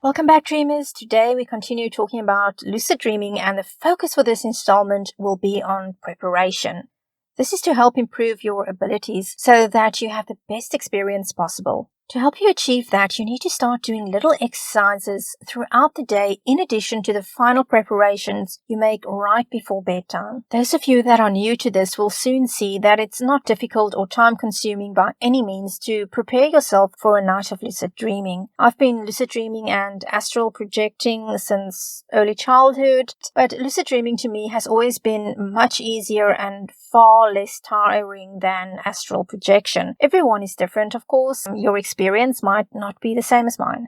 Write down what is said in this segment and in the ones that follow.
Welcome back, dreamers. Today we continue talking about lucid dreaming, and the focus for this installment will be on preparation. This is to help improve your abilities so that you have the best experience possible. To help you achieve that, you need to start doing little exercises throughout the day in addition to the final preparations you make right before bedtime. Those of you that are new to this will soon see that it's not difficult or time-consuming by any means to prepare yourself for a night of lucid dreaming. I've been lucid dreaming and astral projecting since early childhood, but lucid dreaming to me has always been much easier and far less tiring than astral projection. Everyone is different, of course. Your experience might not be the same as mine.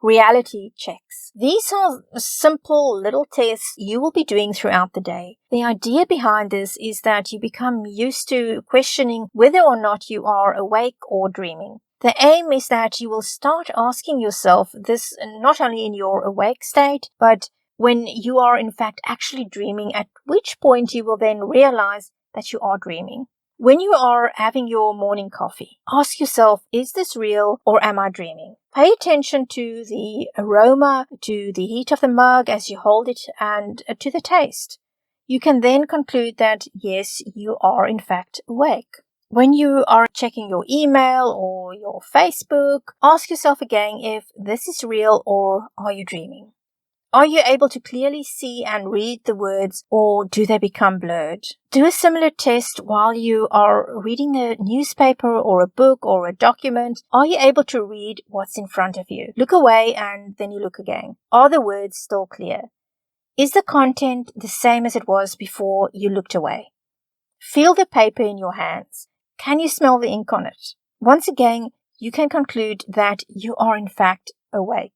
Reality checks. These are simple little tests you will be doing throughout the day. The idea behind this is that you become used to questioning whether or not you are awake or dreaming. The aim is that you will start asking yourself this not only in your awake state, but when you are in fact actually dreaming, at which point you will then realize that you are dreaming. When you are having your morning coffee, ask yourself, is this real or am I dreaming? Pay attention to the aroma, to the heat of the mug as you hold it, and to the taste. You can then conclude that, yes, you are in fact awake. When you are checking your email or your Facebook, ask yourself again if this is real or are you dreaming? Are you able to clearly see and read the words, or do they become blurred? Do a similar test while you are reading a newspaper or a book or a document. Are you able to read what's in front of you? Look away and then you look again. Are the words still clear? Is the content the same as it was before you looked away? Feel the paper in your hands. Can you smell the ink on it? Once again, you can conclude that you are in fact awake.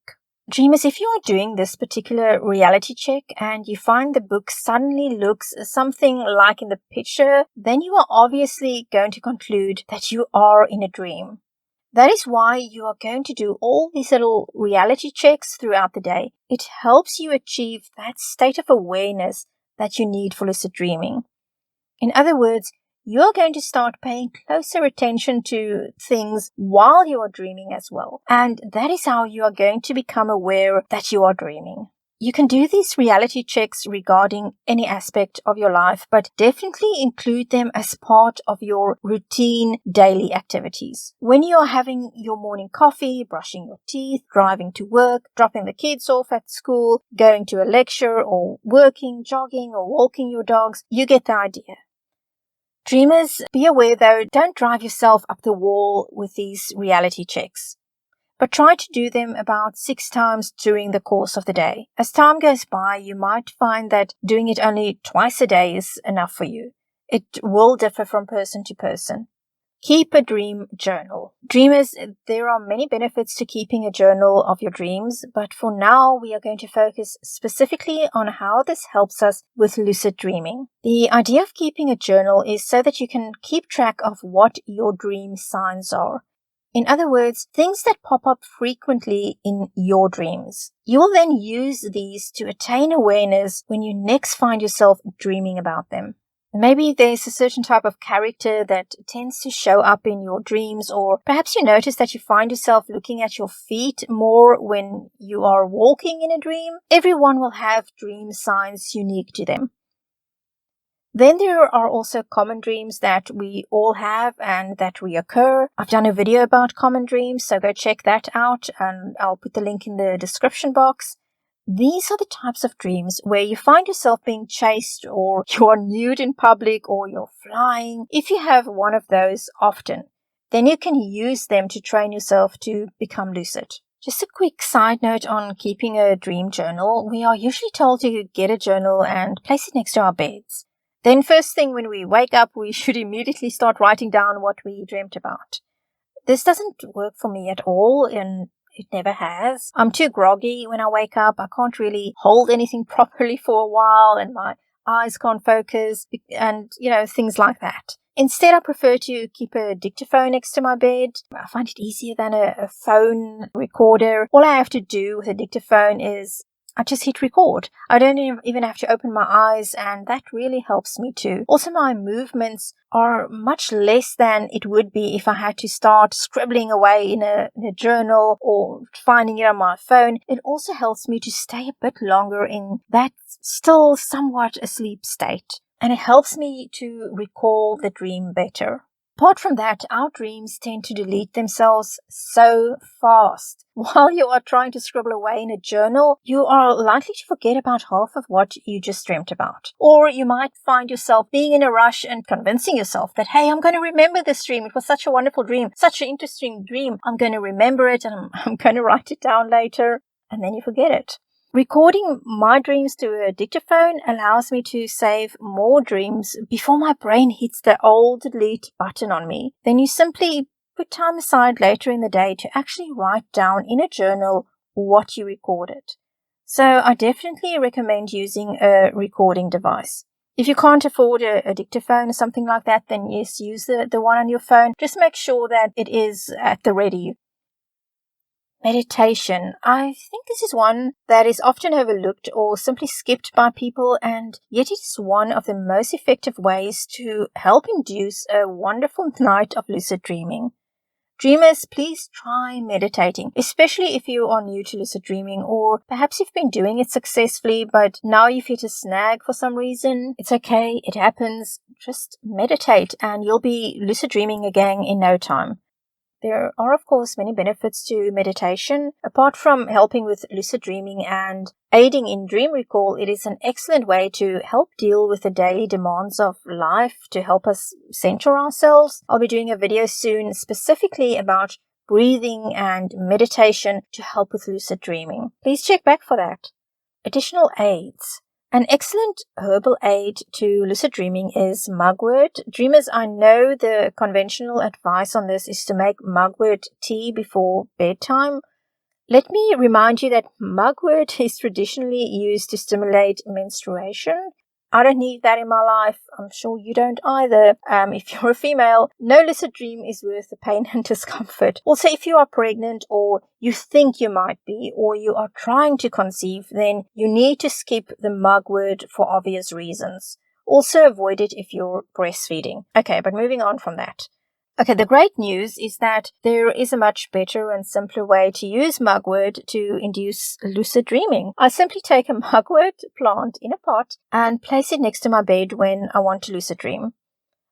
Dreamers, if you are doing this particular reality check and you find the book suddenly looks something like in the picture, then you are obviously going to conclude that you are in a dream. That is why you are going to do all these little reality checks throughout the day. It helps you achieve that state of awareness that you need for lucid dreaming. In other words, you are going to start paying closer attention to things while you are dreaming as well. And that is how you are going to become aware that you are dreaming. You can do these reality checks regarding any aspect of your life, but definitely include them as part of your routine daily activities. When you are having your morning coffee, brushing your teeth, driving to work, dropping the kids off at school, going to a lecture, or working, jogging, or walking your dogs, you get the idea. Dreamers, be aware though, don't drive yourself up the wall with these reality checks, but try to do them about 6 times during the course of the day. As time goes by, you might find that doing it only twice a day is enough for you. It will differ from person to person. Keep a dream journal. Dreamers, there are many benefits to keeping a journal of your dreams, but for now we are going to focus specifically on how this helps us with lucid dreaming. The idea of keeping a journal is so that you can keep track of what your dream signs are. In other words, things that pop up frequently in your dreams. You will then use these to attain awareness when you next find yourself dreaming about them. Maybe there's a certain type of character that tends to show up in your dreams, or perhaps you notice that you find yourself looking at your feet more when you are walking in a dream. Everyone will have dream signs unique to them. Then there are also common dreams that we all have and that reoccur. I've done a video about common dreams, so go check that out and I'll put the link in the description box. These are the types of dreams where you find yourself being chased, or you're nude in public, or you're flying. If you have one of those often, then you can use them to train yourself to become lucid. Just a quick side note on keeping a dream journal. We are usually told to get a journal and place it next to our beds. Then first thing when we wake up, we should immediately start writing down what we dreamt about. This doesn't work for me at all, and it never has. I'm too groggy when I wake up. I can't really hold anything properly for a while, and my eyes can't focus, and, things like that. Instead, I prefer to keep a dictaphone next to my bed. I find it easier than a phone recorder. All I have to do with a dictaphone is I just hit record. I don't even have to open my eyes, and that really helps me too. Also, my movements are much less than it would be if I had to start scribbling away in a journal or finding it on my phone. It also helps me to stay a bit longer in that still somewhat asleep state, and it helps me to recall the dream better. Apart from that, our dreams tend to delete themselves so fast. While you are trying to scribble away in a journal, you are likely to forget about half of what you just dreamt about. Or you might find yourself being in a rush and convincing yourself that, hey, I'm going to remember this dream. It was such a wonderful dream, such an interesting dream. I'm going to remember it and I'm going to write it down later. And then you forget it. Recording my dreams to a dictaphone allows me to save more dreams before my brain hits the old delete button on me. Then you simply put time aside later in the day to actually write down in a journal what you recorded. So I definitely recommend using a recording device. If you can't afford a dictaphone or something like that, then yes, use the one on your phone. Just make sure that it is at the ready. Meditation. I think this is one that is often overlooked or simply skipped by people, and yet it is one of the most effective ways to help induce a wonderful night of lucid dreaming. Dreamers, please try meditating, especially if you are new to lucid dreaming, or perhaps you've been doing it successfully, but now you've hit a snag for some reason. It's okay, it happens. Just meditate and you'll be lucid dreaming again in no time. There are, of course, many benefits to meditation. Apart from helping with lucid dreaming and aiding in dream recall, it is an excellent way to help deal with the daily demands of life, to help us center ourselves. I'll be doing a video soon specifically about breathing and meditation to help with lucid dreaming. Please check back for that. Additional aids. An excellent herbal aid to lucid dreaming is mugwort. Dreamers, I know the conventional advice on this is to make mugwort tea before bedtime. Let me remind you that mugwort is traditionally used to stimulate menstruation. I don't need that in my life. I'm sure you don't either. If you're a female, no lucid dream is worth the pain and discomfort. Also, if you are pregnant or you think you might be, or you are trying to conceive, then you need to skip the mugwort for obvious reasons. Also avoid it if you're breastfeeding. Okay, but moving on from that. Okay, the great news is that there is a much better and simpler way to use mugwort to induce lucid dreaming. I simply take a mugwort plant in a pot and place it next to my bed when I want to lucid dream.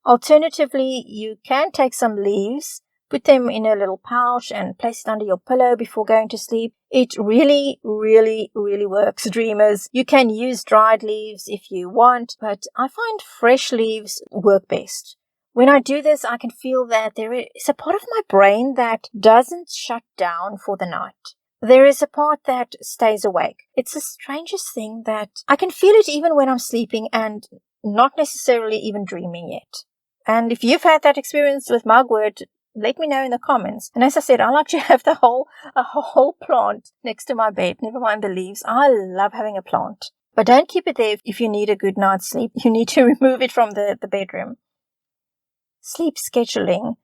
Alternatively, you can take some leaves, put them in a little pouch and place it under your pillow before going to sleep. It really, really, really works, dreamers. You can use dried leaves if you want, but I find fresh leaves work best. When I do this, I can feel that there is a part of my brain that doesn't shut down for the night. There is a part that stays awake. It's the strangest thing that I can feel it even when I'm sleeping and not necessarily even dreaming yet. And if you've had that experience with mugwort, let me know in the comments. And as I said, I like to have a whole plant next to my bed, never mind the leaves. I love having a plant. But don't keep it there if you need a good night's sleep. You need to remove it from the bedroom. Sleep scheduling.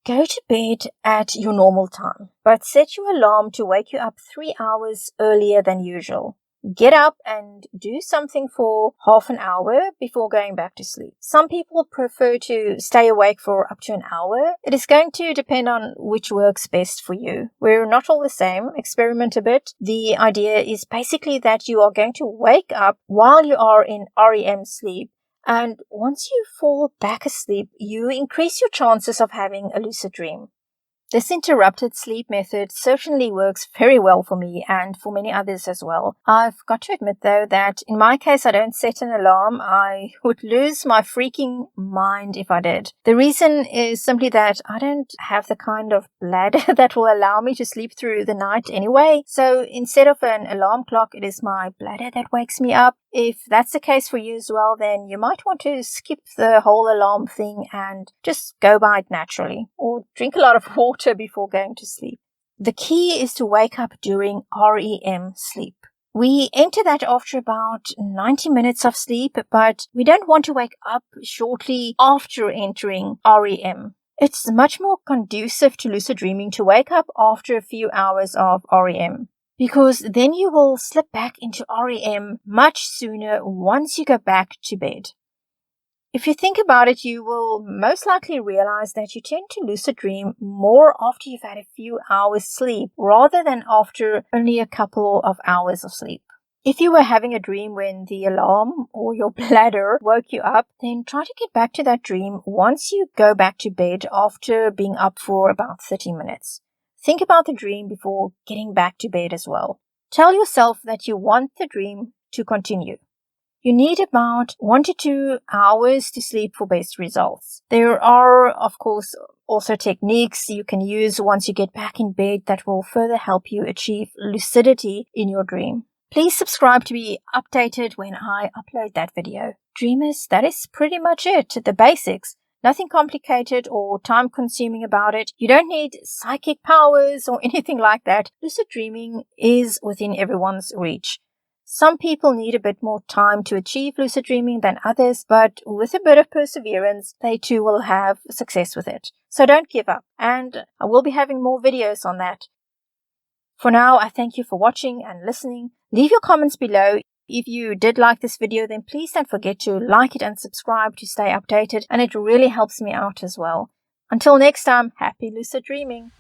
Go to bed at your normal time, but set your alarm to wake you up 3 hours earlier than usual. Get up and do something for half an hour before going back to sleep. Some people prefer to stay awake for up to an hour. It is going to depend on which works best for you. We're not all the same. Experiment a bit. The idea is basically that you are going to wake up while you are in REM sleep. And once you fall back asleep, you increase your chances of having a lucid dream. This interrupted sleep method certainly works very well for me and for many others as well. I've got to admit, though, that in my case, I don't set an alarm. I would lose my freaking mind if I did. The reason is simply that I don't have the kind of bladder that will allow me to sleep through the night anyway. So instead of an alarm clock, it is my bladder that wakes me up. If that's the case for you as well, then you might want to skip the whole alarm thing and just go by it naturally, or drink a lot of water before going to sleep. The key is to wake up during REM sleep. We enter that after about 90 minutes of sleep, but we don't want to wake up shortly after entering REM. It's much more conducive to lucid dreaming to wake up after a few hours of REM. because then you will slip back into REM much sooner once you go back to bed. If you think about it, you will most likely realize that you tend to lucid dream more after you've had a few hours sleep rather than after only a couple of hours of sleep. If you were having a dream when the alarm or your bladder woke you up, then try to get back to that dream once you go back to bed after being up for about 30 minutes. Think about the dream before getting back to bed as well. Tell yourself that you want the dream to continue. You need about 1 to 2 hours to sleep for best results. There are, of course, also techniques you can use once you get back in bed that will further help you achieve lucidity in your dream. Please subscribe to be updated when I upload that video. Dreamers, that is pretty much it, the basics. Nothing complicated or time-consuming about it. You don't need psychic powers or anything like that. Lucid dreaming is within everyone's reach. Some people need a bit more time to achieve lucid dreaming than others, but with a bit of perseverance, they too will have success with it. So don't give up, and I will be having more videos on that. For now, I thank you for watching and listening. Leave your comments below. If you did like this video, then please don't forget to like it and subscribe to stay updated, and it really helps me out as well. Until next time, happy lucid dreaming.